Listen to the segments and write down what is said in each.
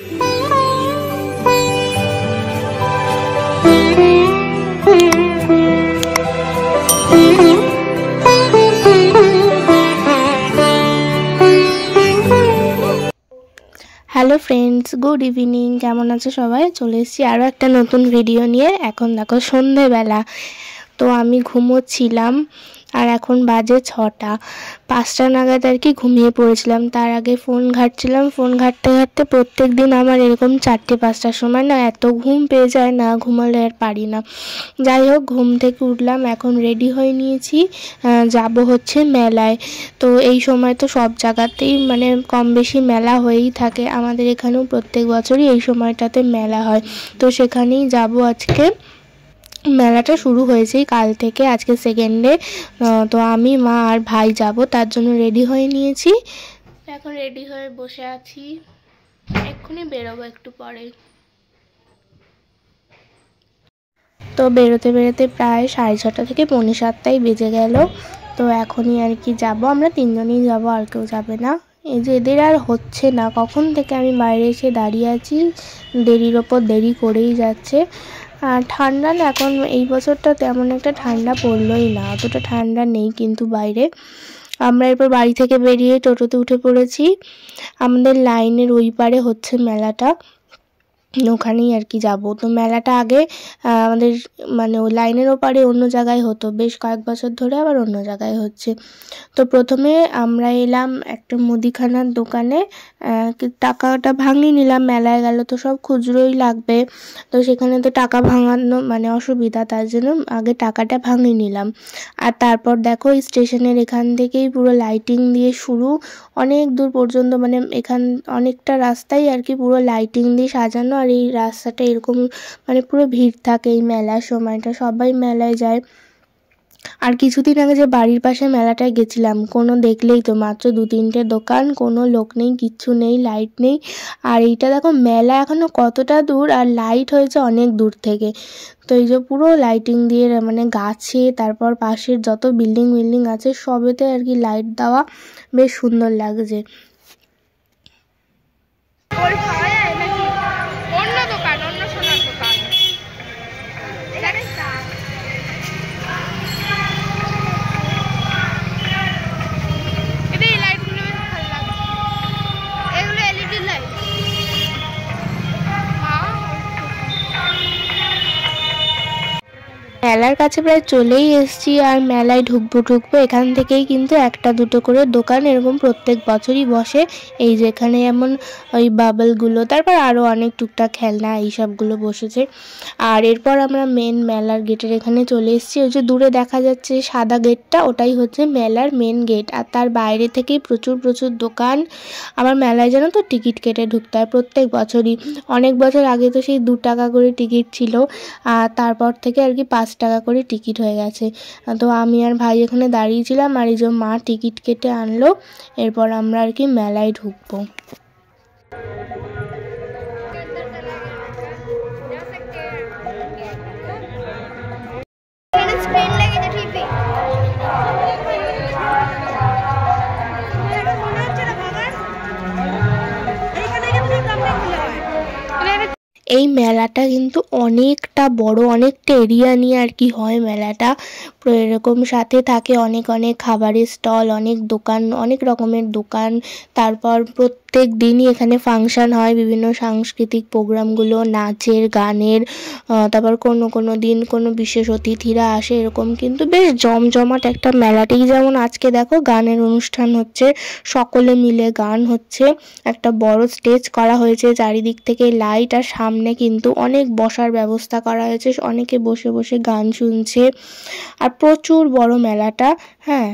Hello friends, good evening. কেমন আছে সবাই? চলে এসেছি আরও একটা নতুন ভিডিও নিয়ে। এখন দেখো সন্ধেবেলা, তো আমি ঘুমোচ্ছিলাম আর এখন বাজে 6টা। 5টা নাগাদ আর কি ঘুমিয়ে পড়েছিলাম। তার আগে ফোন ঘাঁটছিলাম। ফোন ঘাঁটতে ঘাঁটতে প্রত্যেক দিন আমার এরকম 4টে-5টার সময় না এত ঘুম পেয়ে যায়, না ঘুমালে আর পারি না। যাই হোক, ঘুম থেকে উঠলাম, এখন রেডি হয়ে নিয়েছি, যাব হচ্ছে মেলায়। তো এই সময় তো সব জায়গাতেই মানে কম বেশি মেলা হয়েই থাকে। আমাদের এখানেও প্রত্যেক বছরই এই সময়টাতে মেলা হয়, তো সেখানেই যাব আজকে। মেলাটা শুরু হয়েছেই কাল থেকে, আজকে 2nd ডে। তো আমি, মা আর ভাই যাব, তার জন্য রেডি হয়ে নিয়েছি। এখন রেডি হয়ে বসে আছি, এক্ষুনি বেরোবো একটু পরে। তো বেরোতে বেরোতে প্রায় 6:30 থেকে 6:45 বেজে গেল। তো এখনই আর কি যাব, আমরা 3জনই যাব, আর কেউ যাবে না। এই যে এদের আর হচ্ছে না, কখন থেকে আমি বাইরে এসে দাঁড়িয়ে আছি, দেরির ওপর দেরি করেই যাচ্ছে। আর ঠান্ডা না, এখন এই বছরটা তেমন একটা ঠান্ডা পড়লোই না, অতটা ঠান্ডা নেই কিন্তু বাইরে। আমরা এরপর বাড়ি থেকে বেরিয়ে টোটোতে উঠে পড়েছি। আমাদের লাইনের ওই পারে হচ্ছে মেলাটা, ওখানেই আর কি যাব। তো মেলাটা আগে আমাদের মানে ওই লাইনের ওপারে অন্য জায়গায় হতো, বেশ কয়েক বছর ধরে আবার অন্য জায়গায় হচ্ছে। তো প্রথমে আমরা এলাম একটা মুদিখানার দোকানে, টাকাটা ভাঙিয়ে নিলাম। মেলায় গেল তো সব খুচরোই লাগবে, তো সেখানে তো টাকা ভাঙানো মানে অসুবিধা, তার জন্য আগে টাকাটা ভাঙিয়ে নিলাম। আর তারপর দেখো স্টেশনের এখান থেকেই পুরো লাইটিং দিয়ে শুরু, অনেক দূর পর্যন্ত, মানে এখান অনেকটা রাস্তাই আর কি পুরো লাইটিং দিয়ে সাজানো। আর এই রাস্তাটা এরকম মানে পুরো ভিড় থাকে এই মেলার সময়টা, সবাই মেলায় যায়। আর কিছুদিন আগে যে বাড়ির পাশে মেলাটায় গেছিলাম, কোনো দেখলেই তো মাত্র 2-3টে দোকান, কোনো লোক নেই, কিচ্ছু নেই, লাইট নেই। আর এইটা দেখো মেলা এখনো কতটা দূর, আর লাইট হয়েছে অনেক দূর থেকে। তো এই যে পুরো লাইটিং দিয়ে মানে গাছে, তারপর পাশের যত বিল্ডিং আছে সবেতে আর কি লাইট দেওয়া, বেশ সুন্দর লাগছে। মেলার কাছে প্রায় চলেই এসেছি, আর মেলায় ঢুকবো। এখান থেকেই কিন্তু 1-2 করে দোকান এরকম প্রত্যেক বছরই বসে। এই যে এখানে যেমন ওই বাবলগুলো, তারপর আরও অনেক টুকটাক খেলনা এইসবগুলো বসেছে। আর এরপর আমরা মেন মেলার গেটের এখানে চলে এসেছি। ওই যে দূরে দেখা যাচ্ছে সাদা গেটটা, ওটাই হচ্ছে মেলার মেন গেট। আর তার বাইরে থেকেই প্রচুর দোকান। আবার মেলায় যেন তো টিকিট কেটে ঢুকতে হয় প্রত্যেক বছরই। অনেক বছর আগে তো সেই 2 টাকা করে টিকিট ছিল, আর তারপর থেকে আর কি 5 টাকা করে টিকিট হয়ে গেছে। তো আমি আর ভাই এখানে দাঁড়িয়েছিলাম, আর এই যে মা টিকিট কেটে আনলো। এরপর আমরা আর কি মেলায় ঢুকবো। এই মেলাটা কিন্তু অনেকটা বড়, অনেকটা এরিয়া নিয়ে আর কি হয় মেলাটা। এরকম সাথে থাকে অনেক খাবারের স্টল, অনেক দোকান, অনেক রকমের দোকান। তারপর প্রত্যেক দিনই এখানে ফাংশন হয়, বিভিন্ন সাংস্কৃতিক প্রোগ্রামগুলো, নাচের, গানের। তারপর কোনো দিন কোনো বিশেষ অতিথিরা আসে, এরকম কিন্তু বেশ জমজমাট একটা মেলাতেই। যেমন আজকে দেখো গানের অনুষ্ঠান হচ্ছে, সকলে মিলে গান হচ্ছে, একটা বড় স্টেজ করা হয়েছে, চারিদিক থেকে লাইট, আর সামনে কিন্তু অনেক বসার ব্যবস্থা করা হয়েছে, অনেকে বসে গান শুনছে। আর প্রচুর বড় মেলাটা। হ্যাঁ,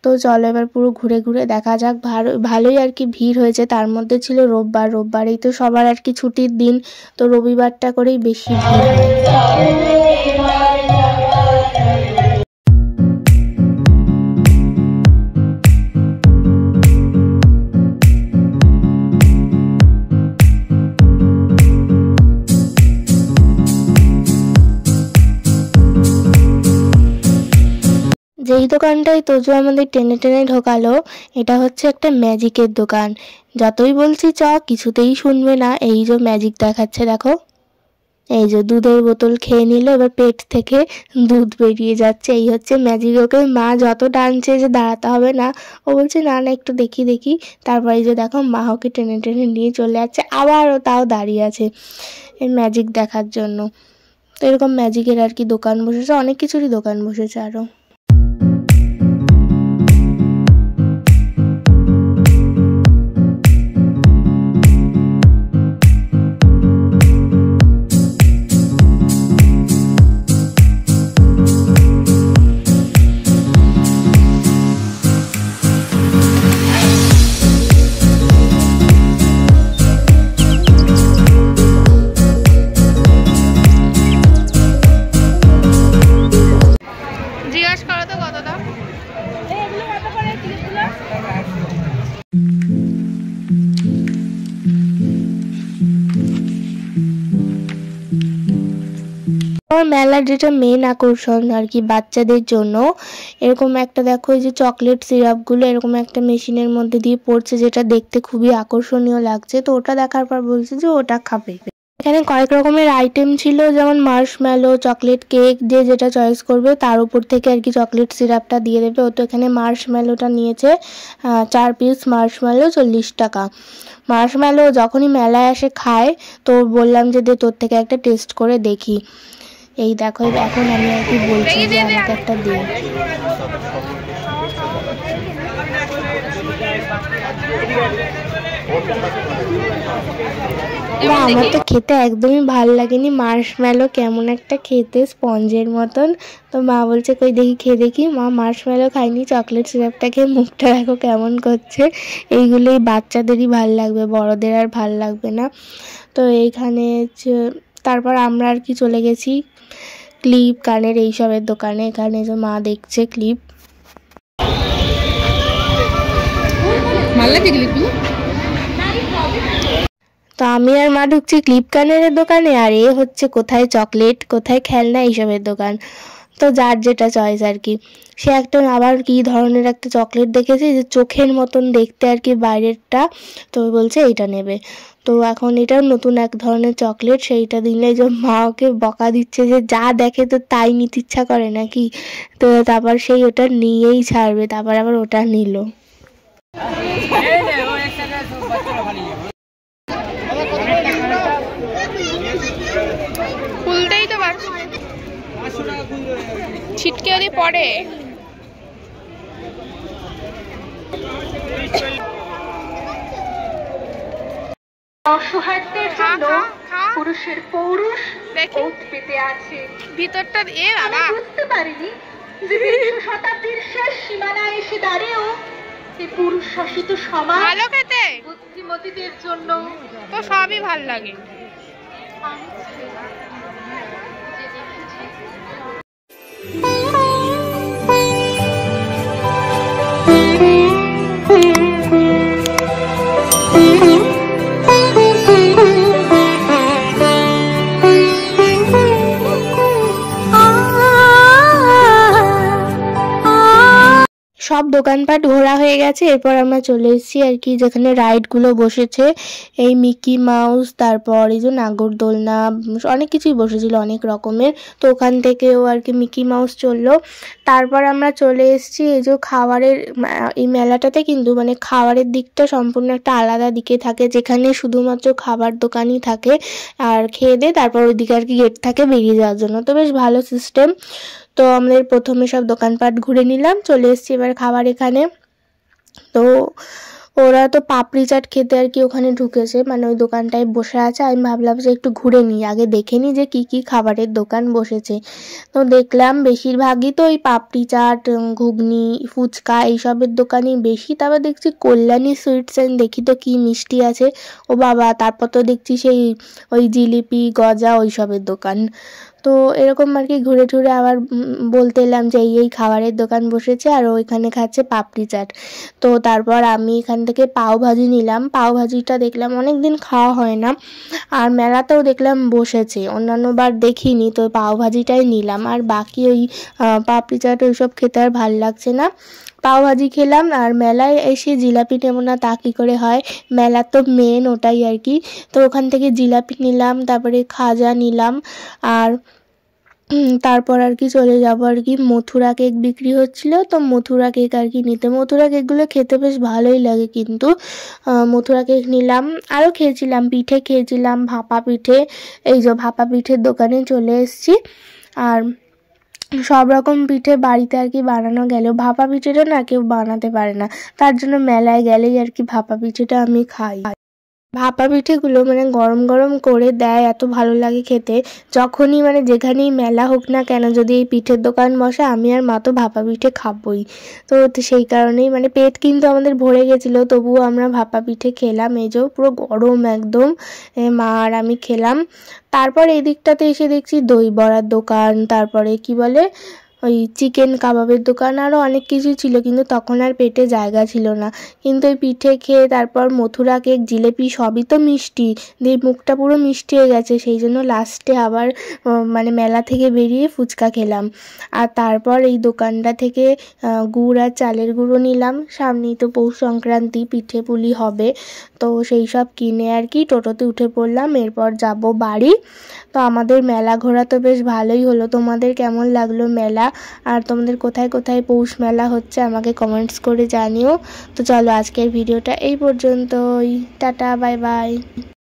তো চলো এবার পুরো ঘুরে দেখা যাক। ভালোই আর কি ভিড় হয়েছে। তার মধ্যে ছিল রোববারেই তো সবার আর কি ছুটির দিন, তো রবিবারটা করেই বেশি ভিড় হয়। যেহেতু দোকানটায় তোজো আমাদের টেনে টেনে ঢোকালো। এটা হচ্ছে একটা ম্যাজিকের দোকান। যতই বলছি চ কিছুতেই শুনবে না। এই যে ম্যাজিক দেখাচ্ছে দেখো, এই যে দুধের বোতল খেয়ে নিল, এবার পেট থেকে দুধ বেরিয়ে যাচ্ছে। এই হচ্ছে ম্যাজিক। ওকে মা যত টানছে যে দাঁড়াতে হবে না, ও বলছে না না একটু দেখি দেখি। তারপরে এই যে দেখো মা ওকে টেনে টেনে নিয়ে চলে যাচ্ছে, আবার ও তাও দাঁড়িয়ে আছে এই ম্যাজিক দেখার জন্য। তো এরকম ম্যাজিকের আর কি দোকান বসেছে, অনেক কিছুরই দোকান বসেছে আরও। মেলার যেটা মেন আকর্ষণ আর কি বাচ্চাদের জন্য, এরকম একটা দেখো এই যে চকলেট সিরাপগুলো এরকম একটা মেশিনের মধ্যে দিয়ে পড়ছে, যেটা দেখতে খুবই আকর্ষণীয় লাগছে। তো ওটা দেখার পর বলছে যে ওটা খাবে। এখানে কয়েক রকমের আইটেম ছিল, যেমন মার্শম্যালো, চকলেট কেক, যে যেটা চয়েস করবে তার উপর থেকে আর কি চকলেট সিরাপটা দিয়ে দেবে। ও তো এখানে মার্শম্যালোটা নিয়েছে 4 পিস মার্শম্যালো 40 টাকা। মার্শম্যালো যখনই মেলায় আসে খায়, তো বললাম যে দে তোর থেকে একটা টেস্ট করে দেখি। এই দেখো এখন আমি আর কি বলছি যে আমাকে একটা দিন। না আমার তো খেতে একদমই ভালো লাগেনি। মার্শম্যালো কেমন একটা খেতে, স্পঞ্জের মতন। তো মা বলছে কই দেখি খেয়ে দেখি। মা মার্শম্যালো খাইনি, চকলেট সিরাপটা খেয়ে মুখটা দেখো কেমন করছে। এইগুলোই বাচ্চাদেরই ভাল লাগবে, বড়দের আর ভাল লাগবে না। তো এইখানে তারপর আমরা আর কি চলে গেছি ক্লিপ, কানের এইসবের দোকানে। এখানে যে মা দেখছে ক্লিপ। তো আমি আর মা ঢুকছি ক্লিপ কানের দোকানে, আর এ হচ্ছে কোথায় চকলেট কোথায় খেলনা এইসবের দোকান। তো যার যেটা চয়েস আর কি। সে একটা আবার কি ধরনের একটা চকলেট দেখেছে যে চোখের মতন দেখতে আর কি বাইরেরটা, তো বলছে এইটা নেবে। তো এখন এটাও নতুন এক ধরনের চকলেট, সেইটা দিলে যে মা ওকে বকা দিচ্ছে যে যা দেখে তো তাই নিতে ইচ্ছা করে নাকি। তো তারপর সেই ওটা নিয়েই ছাড়বে, তারপর আবার ওটা নিল। খুলতেই তো পারছি, ছিটকে যদি পড়ে। অসহায়দের জন্য পুরুষের পৌরুষ ওত পেতে আছে ভিতরটা। এ বাবা বুঝতে পারিনি যে 20 শতাব্দীর শেষ সীমানায় এসে দাঁড়িয়েও এই পুরুষ শাসিত সমাজ ভালো খেতে বুদ্ধিমতীদের জন্য তো সবই ভালো লাগে। সব দোকানপাট ঘোরা হয়ে গেছে। এরপর আমরা চলে এসেছি আর কি যেখানে রাইডগুলো বসেছে, এই মিকি মাউস, তারপর এই যে নাগরদোলনা, অনেক কিছুই বসেছিল অনেক রকমের। তো ওখান থেকেও আর কি মিকি মাউস চললো। তারপর আমরা চলে এসেছি এই যে খাবারের, এই মেলাটাতে কিন্তু মানে খাবারের দিকটা সম্পূর্ণ একটা আলাদা দিকে থাকে, যেখানে শুধুমাত্র খাবার দোকানই থাকে। আর খেয়ে দিয়ে তারপর ওইদিকে আর কি গেট থাকে বেরিয়ে যাওয়ার জন্য। তো বেশ ভালো সিস্টেম। তো আমাদের প্রথমে সব দোকানপাট ঘুরে নিলাম, চলে এসেছি এবার খাবার এখানে। তো ওরা তো পাপড়ি চাট খেতে আর কি ওখানে ঢুকেছে, মানে ওই দোকানটায় বসে আছে। আমি ভাবলাম যে একটু ঘুরে নিই, আগে দেখে নিই যে কী কী খাবারের দোকান বসেছে। তো দেখলাম বেশিরভাগই তো ওই পাপড়ি চাট, ঘুগনি, ফুচকা এইসবের দোকানই বেশি। তারপর দেখছি কল্যাণী সুইটস অ্যান্ড, দেখি তো কী মিষ্টি আছে, ও বাবা। তারপর তো দেখছি সেই ওই জিলিপি, গজা ওইসবের দোকান। তো এরকম আর কি ঘুরে ঘুরে আবার বলতে এলাম যে এই খাবারের দোকান বসেছে আর ওইখানে খাচ্ছে পাপড়ি চাট। তো তারপর আমি এখান থেকে পাও ভাজি নিলাম। পাও ভাজিটা দেখলাম অনেক দিন খাওয়া হয় না, আর মেলাতেও দেখলাম বসেছে, অন্যান্য বার দেখিনি, তো পাও ভাজিটাই নিলাম। আর বাকি ওই পাপড়ি চাট ওইসব খেতে আর ভাল লাগছে না। পাও ভাজি খেলাম। আর মেলায় এসে জিলাপি নেব না তা কী করে হয়, মেলা তো মেন ওটাই আর কি। তো ওখান থেকে জিলাপি নিলাম, তারপরে খাজা নিলাম, আর তারপর আর কি চলে যাবো আর কি মথুরা কেক বিক্রি হচ্ছিল, তো মথুরা কেক আর কি নিতে। মথুরা কেকগুলো খেতে বেশ ভালোই লাগে, কিন্তু মথুরা কেক নিলাম। আরও খেয়েছিলাম, পিঠে খেয়েছিলাম, ভাপা পিঠে। এই যে ভাপা পিঠের দোকানে চলে এসেছি। আর সব রকম পিঠে বাড়িতে আর কি বানানো গেল, ভাপা পিঠেটা না কেউ বানাতে পারে না, তার জন্য মেলায় গেলেই আর কি ভাপা পিঠেটা আমি খাই। ভাপা পিঠেগুলো মানে গরম গরম করে দেয়, এত ভালো লাগে খেতে। যখনই মানে যেখানেই মেলা হোক না কেন, যদি এই পিঠের দোকান বসে, আমি আর মা তো ভাপা পিঠে খাবই। তো সেই কারণেই মানে পেট কিন্তু আমাদের ভরে গেছিলো, তবুও আমরা ভাপা পিঠে খেলাম। এই যে পুরো গরম একদম, মা আর আমি খেলাম। তারপর এই দিকটাতে এসে দেখছি দই বড়ার দোকান, তারপরে কি বলে ওই চিকেন কাবাবের দোকান, আরও অনেক কিছুই ছিল, কিন্তু তখন আর পেটে জায়গা ছিল না। কিন্তু ওই পিঠে খেয়ে তারপর মথুরা কেক, জিলেপি সবই তো মিষ্টি, দিয়ে মুখটা পুরো মিষ্টি হয়ে গেছে, সেই জন্য লাস্টে আবার মানে মেলা থেকে বেরিয়ে ফুচকা খেলাম। আর তারপর এই দোকানটা থেকে গুড় আর চালের গুঁড়ো নিলাম, সামনেই তো পৌষ সংক্রান্তি, পিঠে পুলি হবে, তো সেই সব কিনে আর কি টোটোতে উঠে পড়লাম। এরপর যাব বাড়ি। তো আমাদের মেলা ঘোরা তো বেশ ভালোই হলো। তোমাদের কেমন লাগলো মেলা, আর তোমাদের কোথায় কোথায় পৌষ মেলা হচ্ছে আমাকে কমেন্টস করে জানিও। তো চলো আজকের ভিডিওটা এই পর্যন্তই, টাটা বাই বাই।